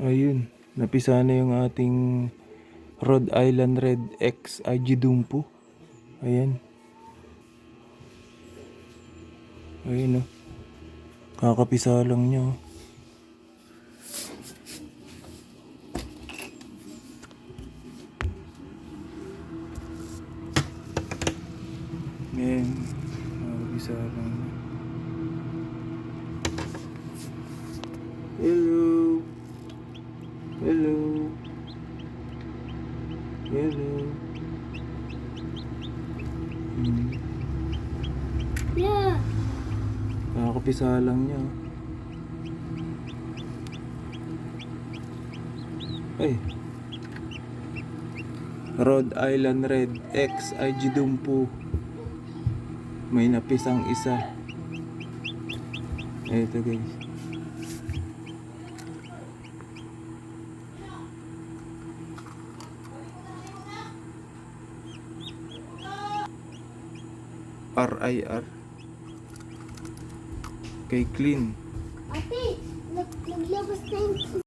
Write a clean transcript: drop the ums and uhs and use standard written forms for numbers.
Ayun, napisa na yung ating Rhode Island Red X Agidumpo. Ayan. Ayun oh. Kakapisa lang niya oh. Ayan. Kakapisa lang niya. Hello. Hello. Hello. Yeah. Kakapisa lang niya. Ay. Rhode Island Red X Agidumpo. May napisang isa. Ito guys. RIR kay Clean. Ate, naglabas na yung